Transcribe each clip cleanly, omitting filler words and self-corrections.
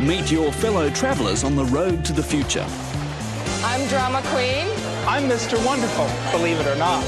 Meet your fellow travellers on the road to the future. I'm Drama Queen. I'm Mr. Wonderful, believe it or not.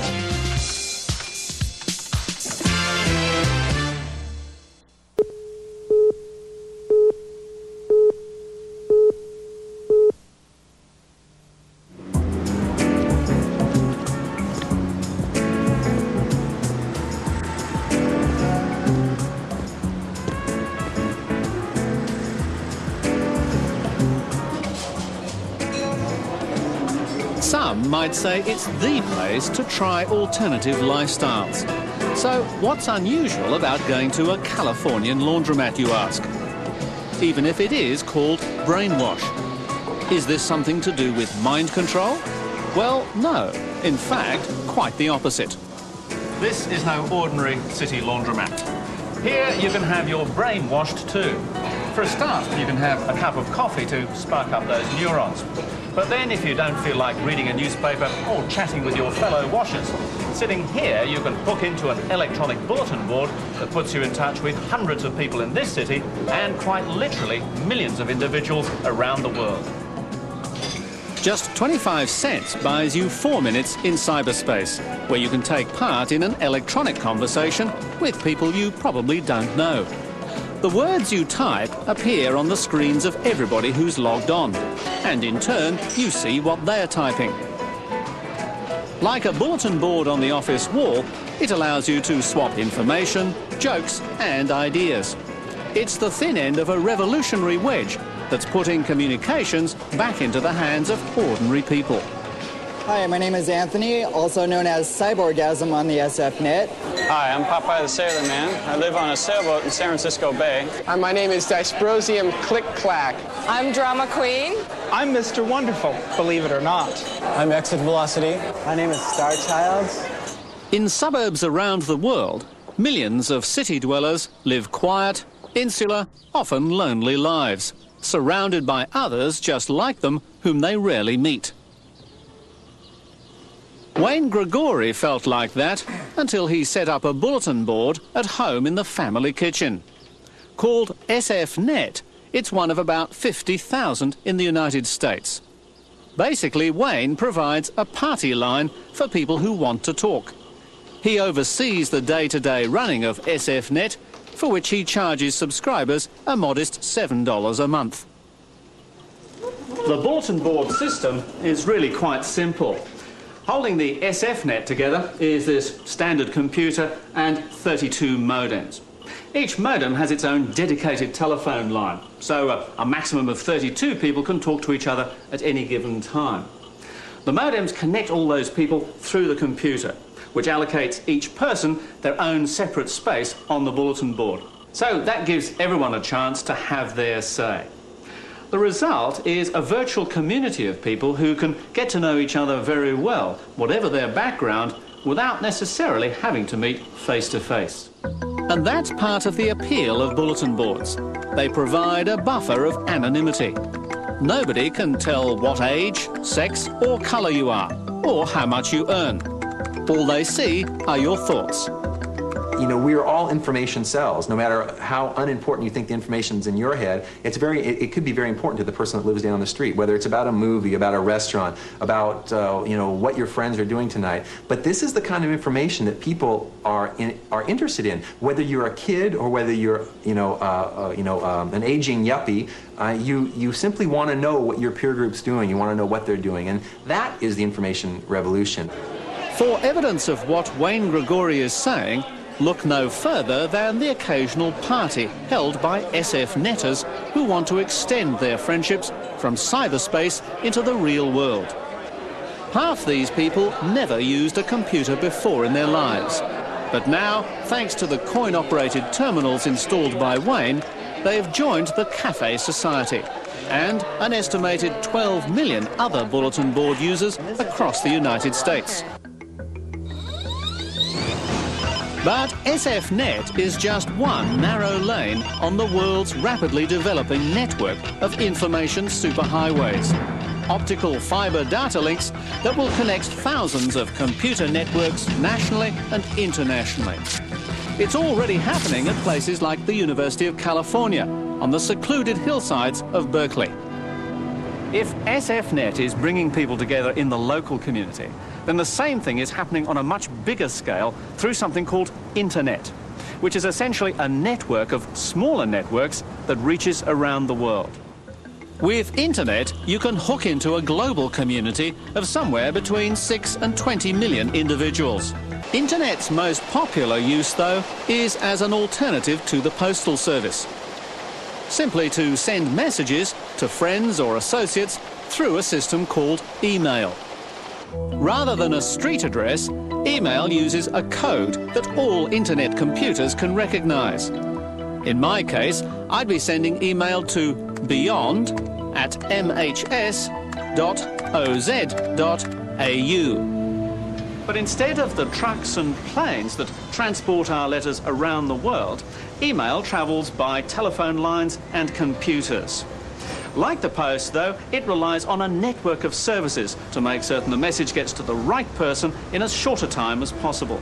Some might say it's the place to try alternative lifestyles. So what's unusual about going to a Californian laundromat, you ask? Even if it is called brainwash. Is this something to do with mind control? Well, no. In fact, quite the opposite. This is no ordinary city laundromat. Here you can have your brain washed too. For a start, you can have a cup of coffee to spark up those neurons. But then if you don't feel like reading a newspaper or chatting with your fellow washers, sitting here you can hook into an electronic bulletin board that puts you in touch with hundreds of people in this city and quite literally millions of individuals around the world. Just 25 cents buys you 4 minutes in cyberspace, where you can take part in an electronic conversation with people you probably don't know. The words you type appear on the screens of everybody who's logged on, and in turn you see what they're typing. Like a bulletin board on the office wall, it allows you to swap information, jokes and ideas. It's the thin end of a revolutionary wedge that's putting communications back into the hands of ordinary people. Hi, my name is Anthony, also known as Cyborgasm on the SFNet. Hi, I'm Popeye the Sailor Man. I live on a sailboat in San Francisco Bay. Hi, my name is Dysprosium Click Clack. I'm Drama Queen. I'm Mr. Wonderful, believe it or not. I'm Exit Velocity. My name is Starchild. In suburbs around the world, millions of city dwellers live quiet, insular, often lonely lives, surrounded by others just like them whom they rarely meet. Wayne Grigori felt like that until he set up a bulletin board at home in the family kitchen. Called SFNet, it's one of about 50,000 in the United States. Basically, Wayne provides a party line for people who want to talk. He oversees the day-to-day running of SFNet, for which he charges subscribers a modest $7 a month. The bulletin board system is really quite simple. Holding the SFNet together is this standard computer and 32 modems. Each modem has its own dedicated telephone line, so a maximum of 32 people can talk to each other at any given time. The modems connect all those people through the computer, which allocates each person their own separate space on the bulletin board. So that gives everyone a chance to have their say. The result is a virtual community of people who can get to know each other very well, whatever their background, without necessarily having to meet face to face. And that's part of the appeal of bulletin boards. They provide a buffer of anonymity. Nobody can tell what age, sex or colour you are, or how much you earn. All they see are your thoughts. You know, we are all information cells. No matter how unimportant you think the information's in your head, it could be very important to the person that lives down the street, whether it's about a movie, about a restaurant, about you know, what your friends are doing tonight. But this is the kind of information that people are interested in. Whether you're a kid or whether you're an aging yuppie, you simply want to know what your peer group's doing. You want to know what they're doing, and that is the information revolution. For evidence of what Wayne Grigori is saying, look no further than the occasional party held by SFNetters who want to extend their friendships from cyberspace into the real world. Half these people never used a computer before in their lives. But now, thanks to the coin-operated terminals installed by Wayne, they have joined the Cafe Society and an estimated 12 million other bulletin board users across the United States. But SFNet is just one narrow lane on the world's rapidly developing network of information superhighways. Optical fibre data links that will connect thousands of computer networks nationally and internationally. It's already happening at places like the University of California, on the secluded hillsides of Berkeley. If SFNet is bringing people together in the local community, then the same thing is happening on a much bigger scale through something called Internet, which is essentially a network of smaller networks that reaches around the world. With Internet, you can hook into a global community of somewhere between 6 and 20 million individuals. Internet's most popular use, though, is as an alternative to the postal service. Simply to send messages to friends or associates through a system called email. Rather than a street address, email uses a code that all Internet computers can recognise. In my case, I'd be sending email to beyond@mhs.oz.au. But instead of the trucks and planes that transport our letters around the world, email travels by telephone lines and computers. Like the post, though, it relies on a network of services to make certain the message gets to the right person in as short a time as possible.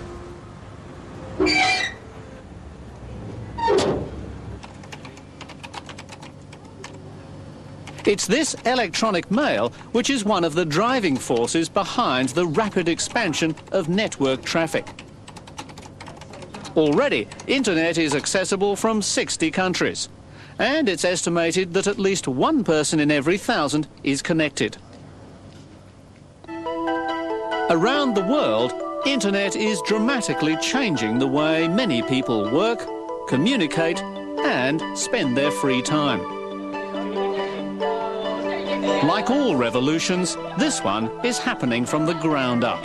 It's this electronic mail which is one of the driving forces behind the rapid expansion of network traffic. Already, Internet is accessible from 60 countries, and it's estimated that at least one person in every 1,000 is connected. Around the world, Internet is dramatically changing the way many people work, communicate, and spend their free time. Like all revolutions, this one is happening from the ground up,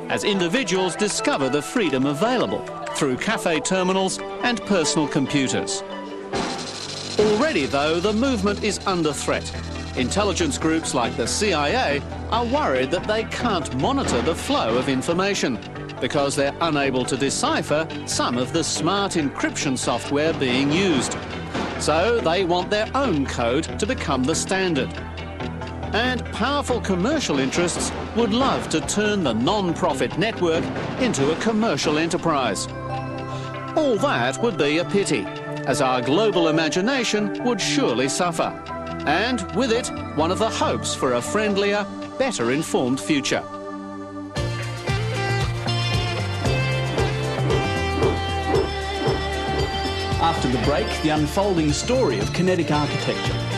as individuals discover the freedom available through cafe terminals and personal computers. Already, though, the movement is under threat. Intelligence groups like the CIA are worried that they can't monitor the flow of information because they're unable to decipher some of the smart encryption software being used. So they want their own code to become the standard. And powerful commercial interests would love to turn the non-profit network into a commercial enterprise. All that would be a pity, as our global imagination would surely suffer. And with it, one of the hopes for a friendlier, better informed future. After the break, the unfolding story of kinetic architecture.